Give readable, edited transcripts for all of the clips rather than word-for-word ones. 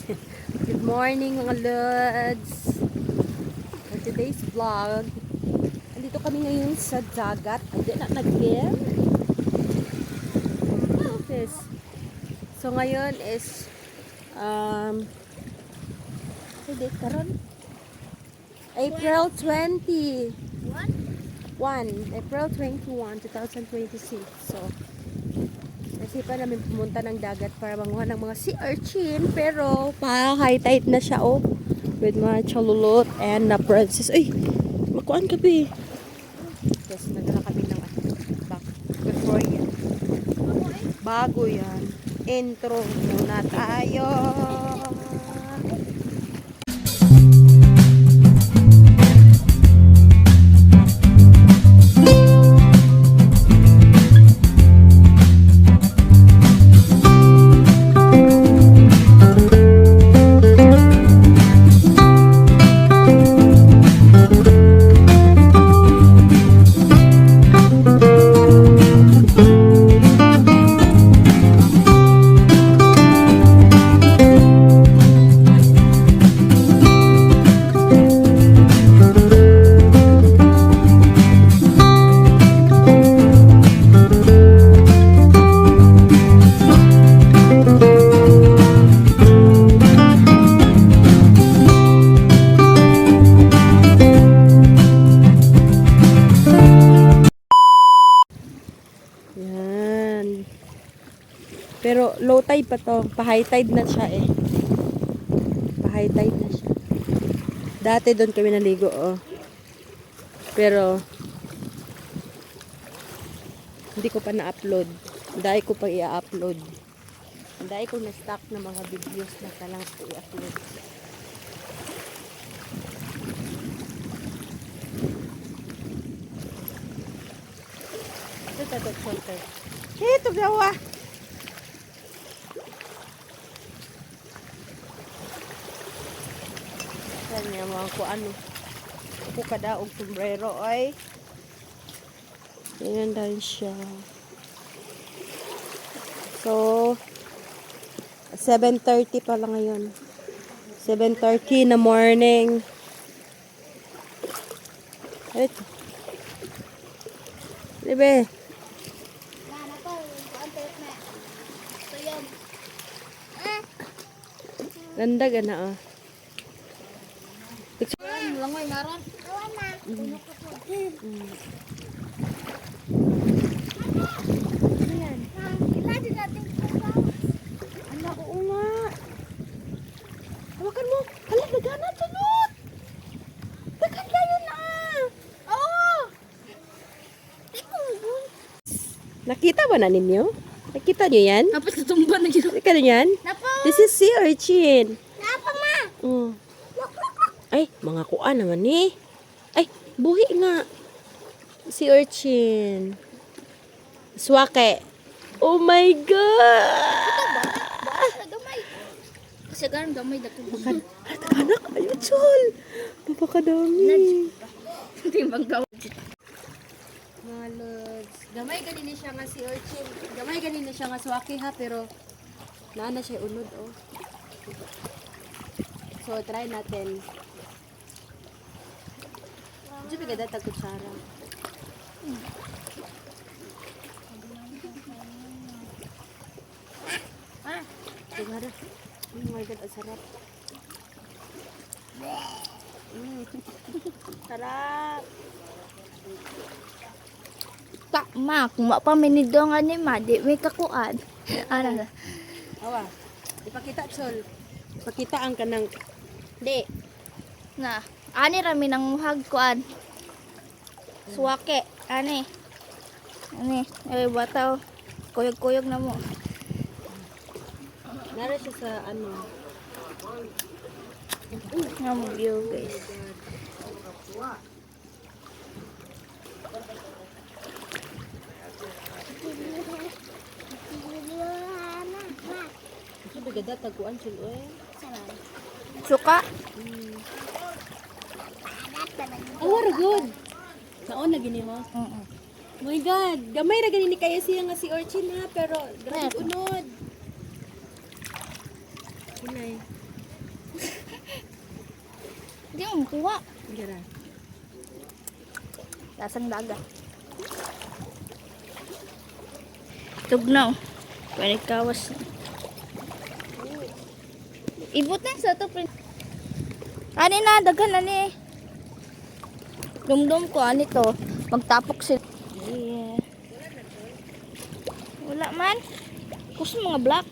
Good morning mga Lods. For today's vlog, andito kami ngayon sa dagat. Hindi na nag-game. Yes. So ngayon is date karon? April 20. April 21, 2026. So nasipan namin pumunta ng dagat para manguha ng mga sea urchin, pero parang high tide na siya, oh, with mga chalulot and na princess. Ay, makuan ka ba? Yes, nagdala kami ng back before yan. Bago yan. Intro muna tayo. Yan. Pero low tide pa to. Pa-high tide na siya eh. Pa-high tide na siya. Dati doon kami naligo, oh. Pero hindi ko pa na-upload. Dahil ko pa i-upload. Dahil ko na-stock na mga videos na kalang i-upload. Ito, shorter. Ito, gawa. Yan niya mga kung ano. Ako kada og sombrero ay. Yan dahil siya. So, 7:30 pa lang ngayon. 7:30 in the morning. Ito. Diba? Ganda gana ah. Langoy ngaron. Ayan. Ala, oo nga. Hawakan mo. Ala, dagana, sunod. Dagan kayo na. Oo. Nakita ba na ninyo? Nakita nyo yan? Tapos natumba na yun. Nakita nyo yan? Napa! This is sea urchin. Napa ma! Ay, mga kuan naman eh. Ay, buhi nga. Sea urchin. Swake. Oh my God! Gamay. Kasi ganun gamay dako. Anak, ayun, Chol. Napakadami. Timbang gamay. Mga lods. Gamay ganini siya nga sea urchin. Gamay ganini siya nga swake ha, pero naana siya unod, oh. So, try natin. Diyan bigay data kutsara. Tingara. Oh my God, ang sarap. Sarap. Tak ma, kung mapaminidongan ni ma, di may kakuan. Ano? Awa. Ipakita, Chol. Ipakita ang kanang... Di. Na, ani rami ng muhag kuan. Suwake, ani. Ani, bataw. Kuyog-kuyog na mo. Nara siya sa ano. Nga mo view, guys. Ito bigay data kuan, Chol, eh. Suka? Oh, what a good. Naon na gini mo? Oh my God, gamay ra ganini kayo siya nga si urchin ha, pero grabe unod. Kinay. Di mo kuha. Gara. Lasang dagat. Tugnaw. Pwede kawas. Ibot na sa to. Ani na, daghan na ni. Dumdum ko, ani to. Magtapok sila. Yeah. Wala man. Kusang mga black.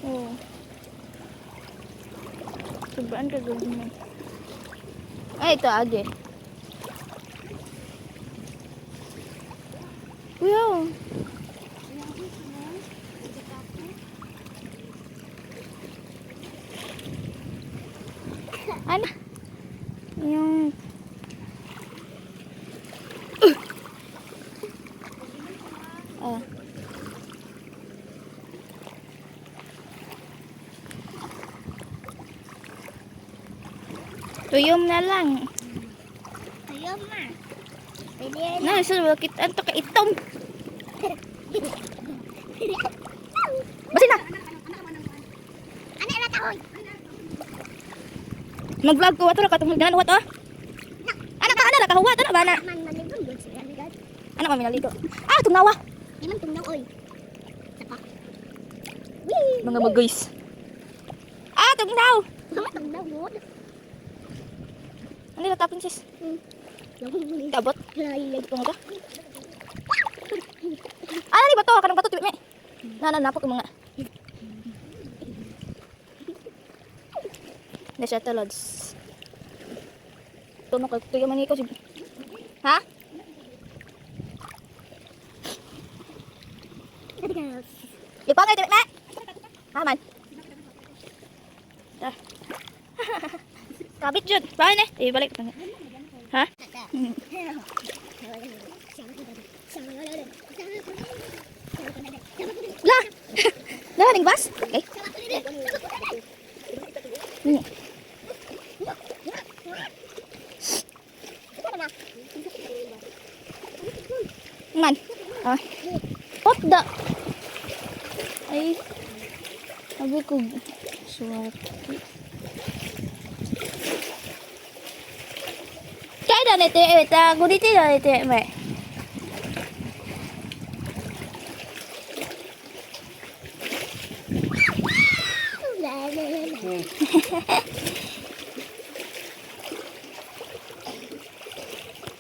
Oh. Sobrang kagawin mo. Ay, ito age. Wow. Ano? Yung... Ah. Tuyom na lang. Ayun ma. Pwede Na, sa bakit anto ka itom. Basi na. Ano na taon? Mag-vlog ko ato ra katong magdanan wat ah. Ana ka huwat ana ba na? Man manigon gud siya nigad. Ana kami naligo. Ah, tungnawa. Di man tungnaw oy. Sapa. Mga bagoys. Ah, tungnaw. Sama tungnaw gud. Ano na tapin sis? Tabot. Lailay Tungo ka. Ah, ni bato kanang bato tibi me. Nananapok yung mga. Nasa talods. Tuno ka tuyo man ikaw si. Ha? Ipangay tibi me. Ha man. Ah. Kabit jud. Bahay na. Ibalik ko. Ha? La. La ning bas. Okay. Man. Ah. Potda. Ay. Sabi ko suwat. Kaya na nito eh. Guniti na nito eh. May.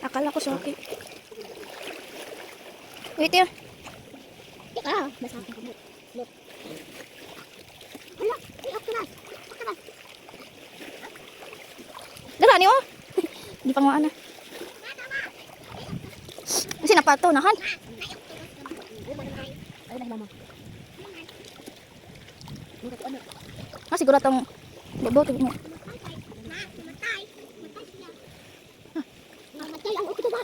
Akala ko sa akin. Wait yun. Ah, masakit ko. Look. Ala, iyak ka na. Dala ni oh. Di pa nga na. Kasi napato nahan. Ay na mama. Ah, siguro itong bobo. Matay. Mamatay ang uto ba?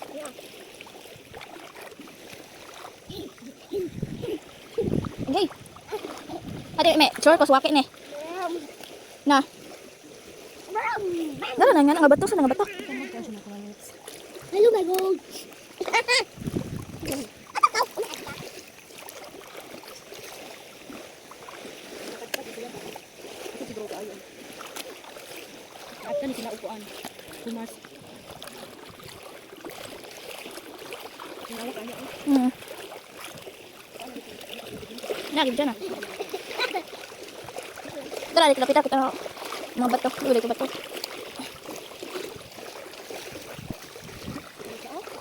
Okay. Ate, may sure ko suwaki ni. Na. Dala na nga nga bato sa nga bato. Hello my god. At kan sila upuan. Tumas. Nagib dyan ah. Dala, dito lapit kita mga bato. Duli ko bato.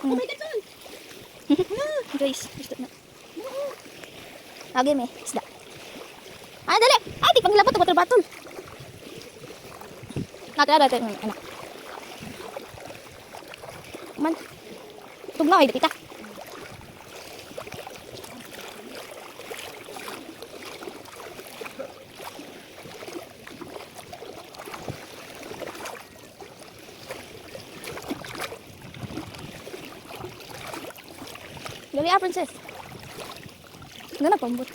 Oh my god, son. Guys, gusto na. Lagi may isda. Ah, dali! Ay, di pang lapot ito batol. Natin, anak. Man. Tugnaw, ay, kita. Dali, princess. Ano na, pambot.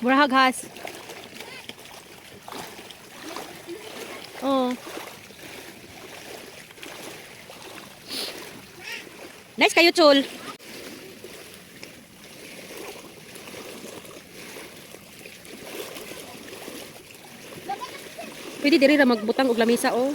Murag has. Oh. Nice kayo, Chol. Pwede diri ra magbutang og lamisa oh.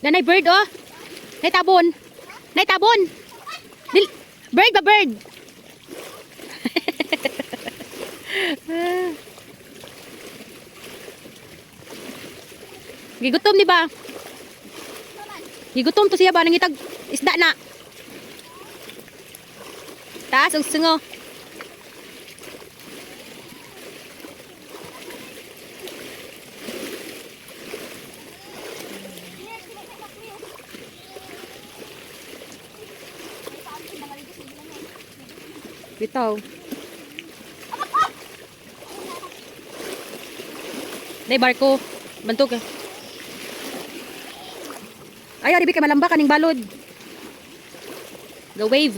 Nanay bird oh. Nay tabon. Nay tabon. Bird ba bird? Gigutom ni ba? Gigutom to siya ba nangitag isda na. Taas og sungo. Bitaw. Nay barko. Bantog. Ayaw, ribi ka malamba kaning balod. The wave.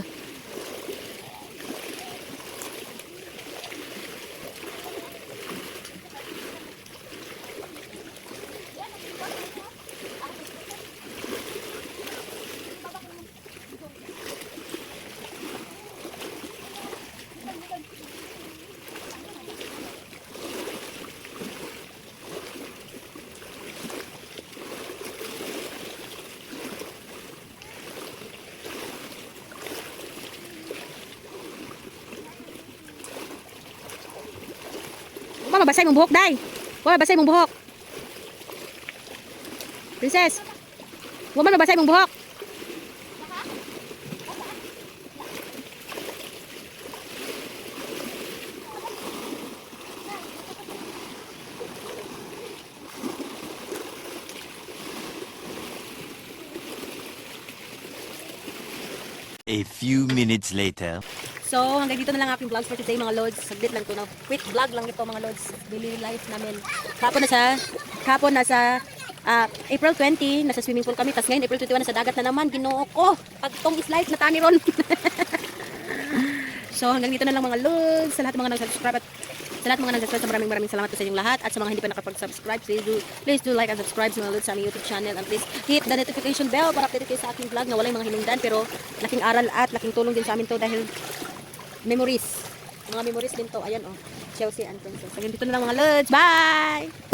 Wala mabasay mong buhok, day. Wala mabasay mong buhok. Princess. Wala mabasay mong buhok. A few minutes later. So, hanggang dito na lang aking vlogs for today mga lods. Saglit lang to na. Quick vlog lang ito mga lods. Daily life namin. Kapon na sa April 20, nasa swimming pool kami. Tapos ngayon, April 21, nasa dagat na naman. Ginoo ko. Pag tong is life na tani ron. So, hanggang dito na lang mga lods. Sa lahat ng mga nag-subscribe at sa lahat ng mga nag-subscribe, maraming salamat po sa inyong lahat. At sa mga hindi pa nakapag-subscribe, please do like and subscribe sa mga lods sa aming YouTube channel. And please hit the notification bell para update kayo sa aking vlog na walang mga hinungdan. Pero laking aral at laking tulong din sa amin to dahil memories. Mga memories din to. Ayan oh. Chelsea and Princess. Hanggang dito na lang mga lods. Bye!